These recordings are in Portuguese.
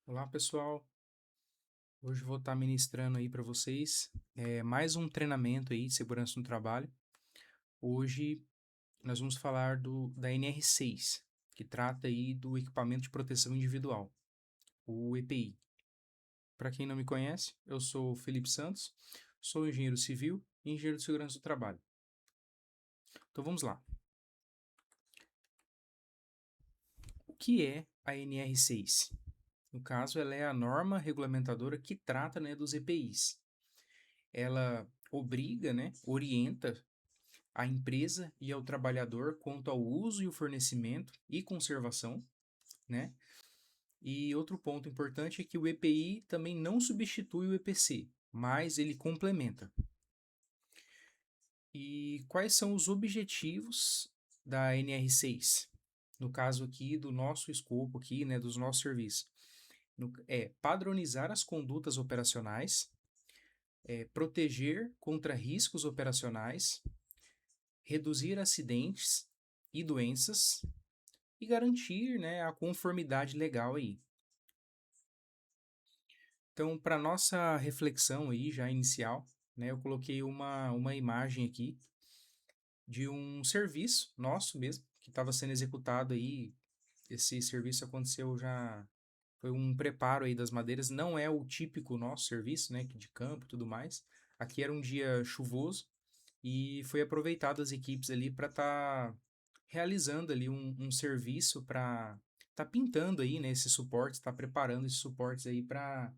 Olá, pessoal. Hoje eu vou estar ministrando aí para vocês mais um treinamento aí de segurança no trabalho. Hoje nós vamos falar da NR6, que trata aí do equipamento de proteção individual, o EPI. Para quem não me conhece, eu sou o Felipe Santos, sou engenheiro civil e engenheiro de segurança do trabalho. Então vamos lá. O que é a NR6? No caso, ela é a norma regulamentadora que trata, né, dos EPIs. Ela obriga, né, orienta à empresa e ao trabalhador quanto ao uso e o fornecimento e conservação, né? E outro ponto importante é que o EPI também não substitui o EPC, mas ele complementa. E quais são os objetivos da NR6? No caso aqui do nosso escopo aqui, né, dos nossos serviços, é padronizar as condutas operacionais, proteger contra riscos operacionais, reduzir acidentes e doenças e garantir, né, a conformidade legal aí. Então, para nossa reflexão aí já inicial, né, eu coloquei uma imagem aqui de um serviço nosso mesmo que estava sendo executado aí. Esse serviço aconteceu já, foi um preparo aí das madeiras. Não é o típico nosso serviço, né, de campo e tudo mais. Aqui era um dia chuvoso e foi aproveitado as equipes ali para estar realizando ali um serviço para tá pintando aí, né, esses suportes, tá preparando esses suportes aí para.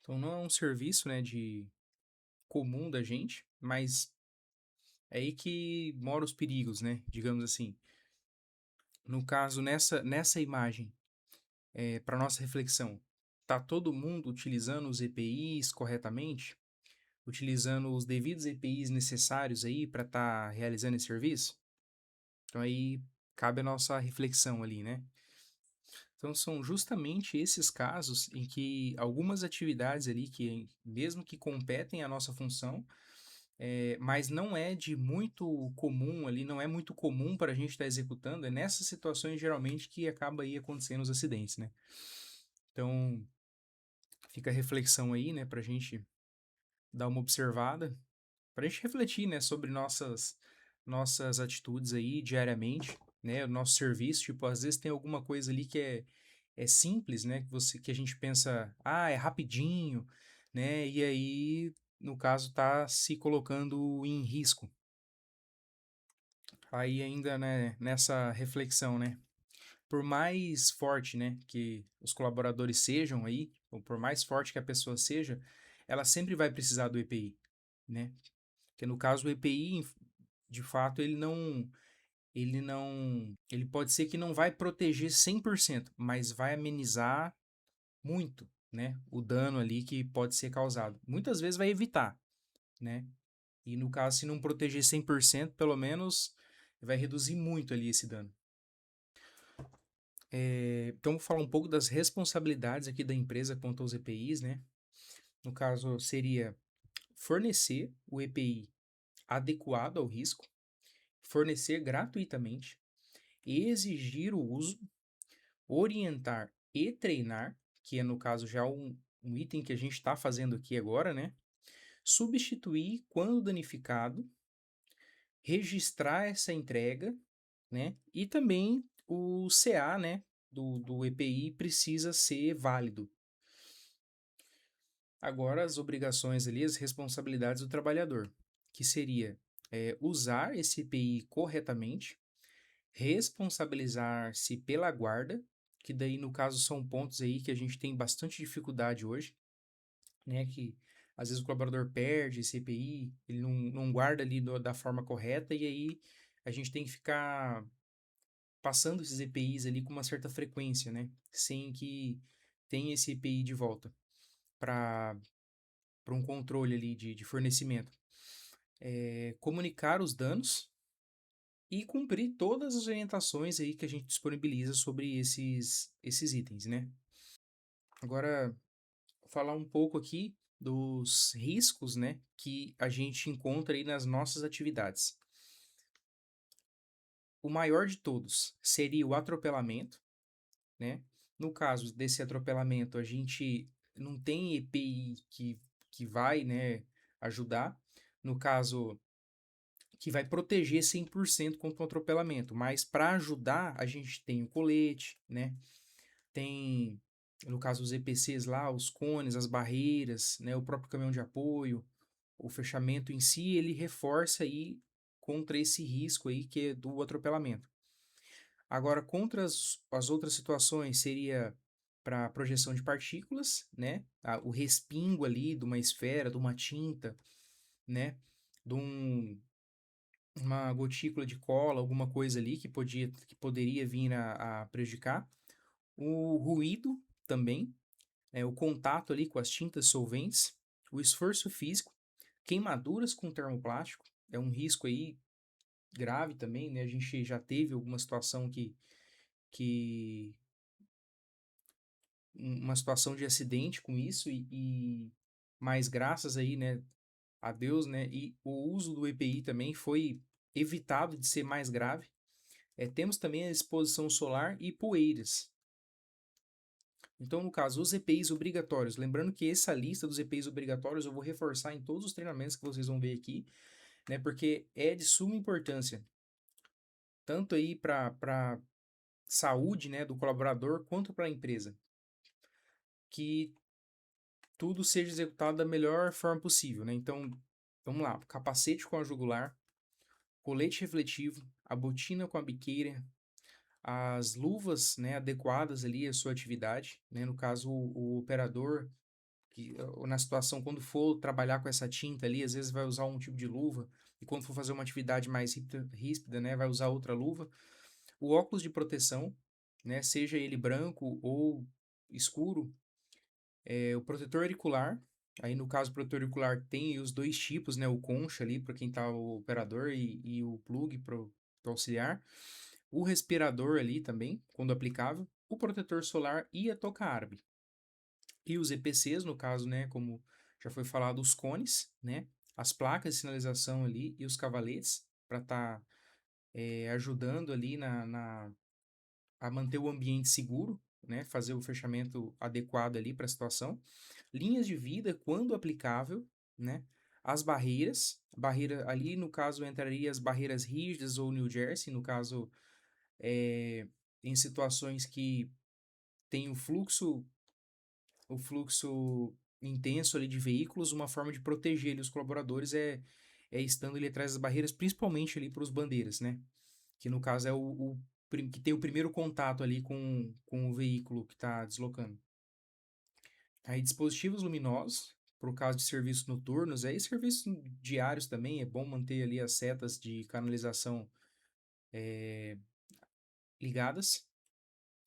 Então não é um serviço, né, de comum da gente, mas é aí que mora os perigos, né, digamos assim. No caso, nessa imagem, para nossa reflexão, tá todo mundo utilizando os EPIs corretamente? Utilizando os devidos EPIs necessários aí para estar realizando esse serviço? Então aí cabe a nossa reflexão ali, né? Então são justamente esses casos em que algumas atividades ali que mesmo que competem à nossa função, mas não é de muito comum ali, não é muito comum para a gente estar executando, é nessas situações geralmente que acaba aí acontecendo os acidentes, né? Então fica a reflexão aí, né, para a gente dar uma observada, para a gente refletir, né, sobre nossas atitudes aí diariamente, né, o nosso serviço, tipo, às vezes tem alguma coisa ali que é simples, né, que a gente pensa, é rapidinho, né, e aí, no caso, tá se colocando em risco. Aí ainda, né, nessa reflexão, né, por mais forte, né, que os colaboradores sejam aí, ou por mais forte que a pessoa seja, ela sempre vai precisar do EPI, né? Porque no caso o EPI, de fato, ele pode ser que não vai proteger 100%, mas vai amenizar muito, né, o dano ali que pode ser causado. Muitas vezes vai evitar, né? E no caso, se não proteger 100%, pelo menos vai reduzir muito ali esse dano. Então, vou falar um pouco das responsabilidades aqui da empresa quanto aos EPIs, né? No caso, seria fornecer o EPI adequado ao risco, fornecer gratuitamente, exigir o uso, orientar e treinar, que é no caso já um item que a gente está fazendo aqui agora, né? Substituir quando danificado, registrar essa entrega, né? E também o CA, né? Do EPI precisa ser válido. Agora, as obrigações ali, as responsabilidades do trabalhador, que seria usar esse EPI corretamente, responsabilizar-se pela guarda, que daí no caso são pontos aí que a gente tem bastante dificuldade hoje, né? Que às vezes o colaborador perde esse EPI, ele não guarda ali da forma correta, e aí a gente tem que ficar passando esses EPIs ali com uma certa frequência, né? Sem que tenha esse EPI de volta para um controle ali de fornecimento. Comunicar os danos e cumprir todas as orientações aí que a gente disponibiliza sobre esses itens, né? Agora, falar um pouco aqui dos riscos, né, que a gente encontra aí nas nossas atividades. O maior de todos seria o atropelamento, né? No caso desse atropelamento, a gente não tem EPI que vai, né, ajudar. No caso, que vai proteger 100% contra o atropelamento. Mas para ajudar, a gente tem o colete, né? Tem, no caso, os EPCs lá, os cones, as barreiras, né? O próprio caminhão de apoio, o fechamento em si, ele reforça aí contra esse risco aí que é do atropelamento. Agora, contra as outras situações, seria para projeção de partículas, né? O respingo ali de uma esfera, de uma tinta, né? De uma gotícula de cola, alguma coisa ali que poderia vir a prejudicar. O ruído também, o contato ali com as tintas solventes, o esforço físico, queimaduras com termoplástico, é um risco aí grave também, né? A gente já teve alguma situação que uma situação de acidente com isso mas graças aí, né, a Deus, né, e o uso do EPI também foi evitado de ser mais grave. Temos também a exposição solar e poeiras. Então, no caso, os EPIs obrigatórios, lembrando que essa lista dos EPIs obrigatórios eu vou reforçar em todos os treinamentos que vocês vão ver aqui, né, porque é de suma importância, tanto aí para saúde, né, do colaborador, quanto para a empresa, que tudo seja executado da melhor forma possível, né? Então, vamos lá, capacete com a jugular, colete refletivo, a botina com a biqueira, as luvas, né, adequadas ali à sua atividade, né? No caso, o operador, que na situação, quando for trabalhar com essa tinta ali, às vezes vai usar um tipo de luva, e quando for fazer uma atividade mais ríspida, né, vai usar outra luva. O óculos de proteção, né, seja ele branco ou escuro, o protetor auricular, aí no caso o protetor auricular tem os dois tipos, né, o concha ali para quem tá o operador e o plug para auxiliar, o respirador ali também, quando aplicável, o protetor solar e a touca árabe. E os EPCs, no caso, né, como já foi falado, os cones, né, as placas de sinalização ali e os cavaletes para estar ajudando ali a manter o ambiente seguro, né, fazer o fechamento adequado ali para a situação. Linhas de vida, quando aplicável, né, as barreiras, barreira ali no caso entraria as barreiras rígidas ou New Jersey, no caso é, em situações que tem o fluxo intenso ali de veículos, uma forma de proteger ali os colaboradores é estando ali atrás das barreiras, principalmente ali para os bandeiras, né? Que no caso é que tem o primeiro contato ali com o veículo que está deslocando. Aí dispositivos luminosos, por caso de serviços noturnos, aí serviços diários também, é bom manter ali as setas de canalização ligadas.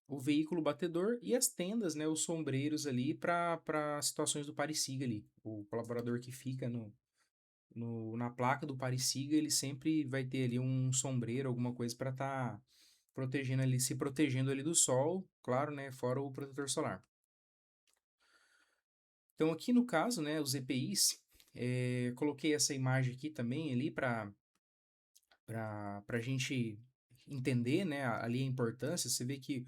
O veículo batedor e as tendas, né, os sombreiros ali para situações do pare-siga ali. O colaborador que fica na placa do pare-siga, ele sempre vai ter ali um sombreiro, alguma coisa para estar protegendo ali, se protegendo ali do sol, claro, né, fora o protetor solar. Então aqui no caso, né, os EPIs, coloquei essa imagem aqui também ali para a gente entender, né, ali a importância. Você vê que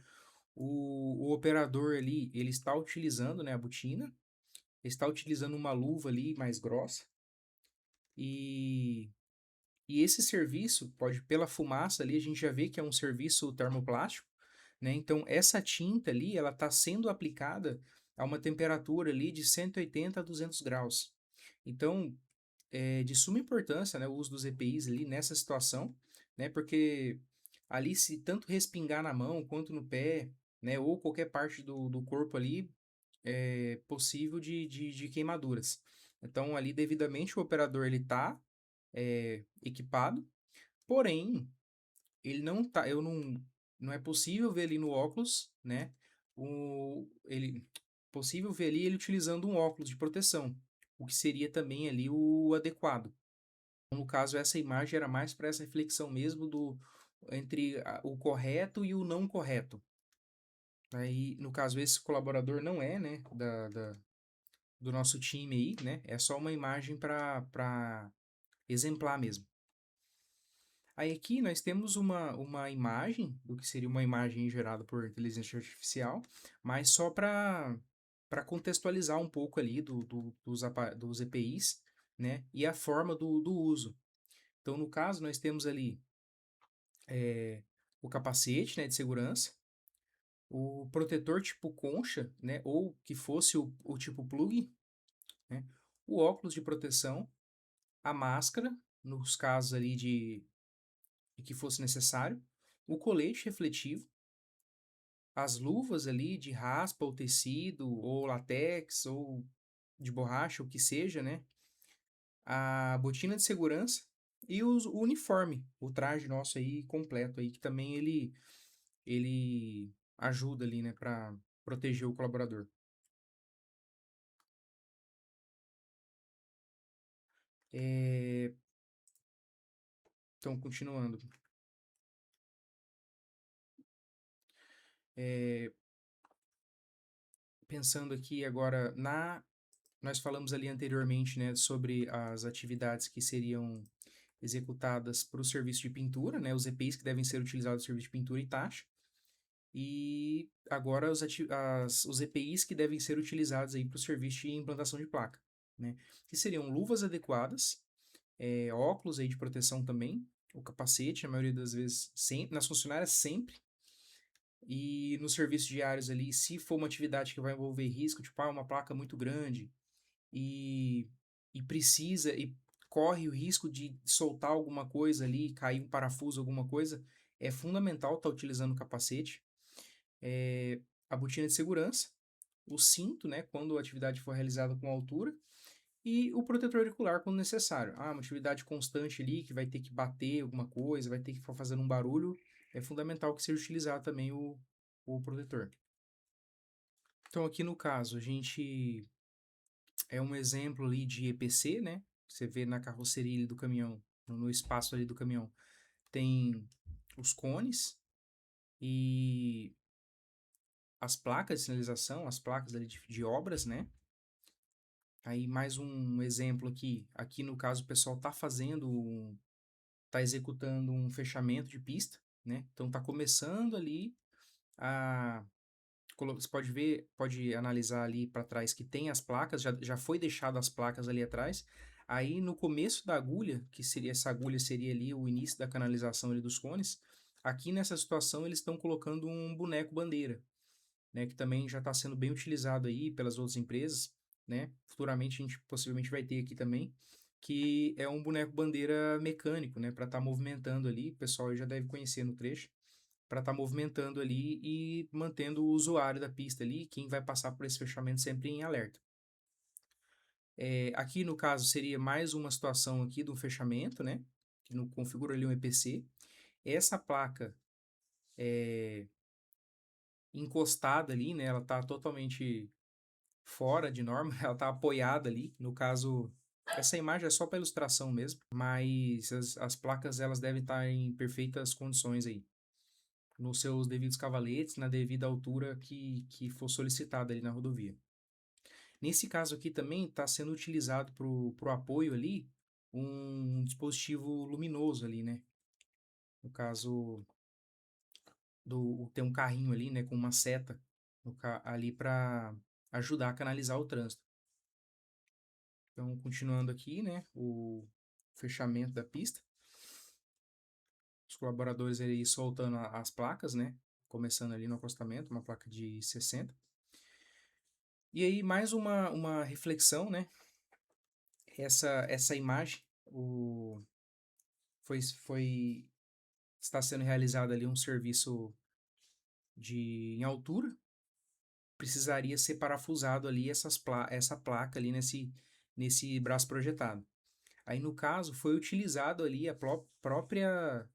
o operador ali, ele está utilizando, né, a botina, está utilizando uma luva ali mais grossa e, e esse serviço pode, pela fumaça ali, a gente já vê que é um serviço termoplástico, né? Então essa tinta ali, ela está sendo aplicada a uma temperatura ali de 180 a 200 graus. Então, é de suma importância, né, o uso dos EPIs ali nessa situação, né? Porque ali se tanto respingar na mão quanto no pé, né, ou qualquer parte do corpo ali, é possível de queimaduras. Então, ali, devidamente, o operador ele está equipado, porém, ele não tá, não é possível ver ali no óculos, né, possível ver ali ele utilizando um óculos de proteção, o que seria também ali o adequado. No caso, essa imagem era mais para essa reflexão mesmo entre o correto e o não correto. Aí, no caso, esse colaborador não é, né, do nosso time aí, né? É só uma imagem para exemplar mesmo. Aí aqui nós temos uma imagem, do que seria uma imagem gerada por inteligência artificial, mas só para contextualizar um pouco ali dos EPIs, né? E a forma do uso. Então, no caso, nós temos ali o capacete, né, de segurança, o protetor tipo concha, né? Ou que fosse o tipo plug, né? O óculos de proteção, a máscara, nos casos ali de que fosse necessário, o colete refletivo, as luvas ali de raspa ou tecido, ou latex, ou de borracha, o que seja, né? A botina de segurança e o uniforme, o traje nosso aí completo aí, que também ele ajuda ali, né, para proteger o colaborador. É, então, continuando. É, pensando aqui agora nós falamos ali anteriormente, né, sobre as atividades que seriam executadas para o serviço de pintura, né, os EPIs que devem ser utilizados no serviço de pintura e taxa, e agora os EPIs que devem ser utilizados aí para o serviço de implantação de placa, né, que seriam luvas adequadas, óculos aí de proteção também, o capacete, na maioria das vezes, sempre, nas funcionárias sempre, e nos serviços diários ali, se for uma atividade que vai envolver risco, tipo, uma placa muito grande, e, e corre o risco de soltar alguma coisa ali, cair um parafuso, alguma coisa, é fundamental estar utilizando o capacete, a botina de segurança, o cinto, né, quando a atividade for realizada com altura, e o protetor auricular quando necessário. Uma atividade constante ali, que vai ter que bater alguma coisa, vai ter que ficar fazendo um barulho, é fundamental que seja utilizado também o protetor. Então, aqui no caso, a gente é um exemplo ali de EPC, né? Você vê na carroceria ali do caminhão, no espaço ali do caminhão, tem os cones e as placas de sinalização, as placas ali de obras, né? Aí mais um exemplo aqui. Aqui no caso o pessoal tá executando um fechamento de pista, né? Então tá começando ali a você pode ver, pode analisar ali para trás que tem as placas, já foi deixado as placas ali atrás. Aí no começo da agulha, que seria essa agulha seria ali o início da canalização ali dos cones, aqui nessa situação eles estão colocando um boneco bandeira, né, que também já está sendo bem utilizado aí pelas outras empresas, né? Futuramente a gente possivelmente vai ter aqui também, que é um boneco bandeira mecânico, né, para estar movimentando ali, o pessoal já deve conhecer no trecho para estar movimentando ali e mantendo o usuário da pista ali, quem vai passar por esse fechamento sempre em alerta. Aqui no caso seria mais uma situação aqui do fechamento, né? Que não configura ali um EPC. Essa placa encostada ali, né? Ela está totalmente fora de norma, ela está apoiada ali. No caso, essa imagem é só para ilustração mesmo, mas as placas elas devem estar em perfeitas condições aí, nos seus devidos cavaletes, na devida altura que for solicitada ali na rodovia. Nesse caso aqui também está sendo utilizado para o apoio ali um dispositivo luminoso ali, né? No caso, tem um carrinho ali, né, com uma seta ali para ajudar a canalizar o trânsito. Então, continuando aqui, né, o fechamento da pista, os colaboradores aí soltando as placas, né, começando ali no acostamento, uma placa de 60. E aí, mais uma reflexão, né? Essa imagem foi está sendo realizado ali um serviço em altura, precisaria ser parafusado ali essa placa ali nesse braço projetado. Aí, no caso, foi utilizado ali a própria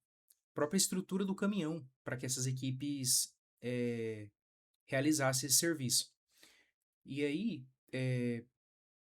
estrutura do caminhão para que essas equipes realizassem esse serviço. E aí,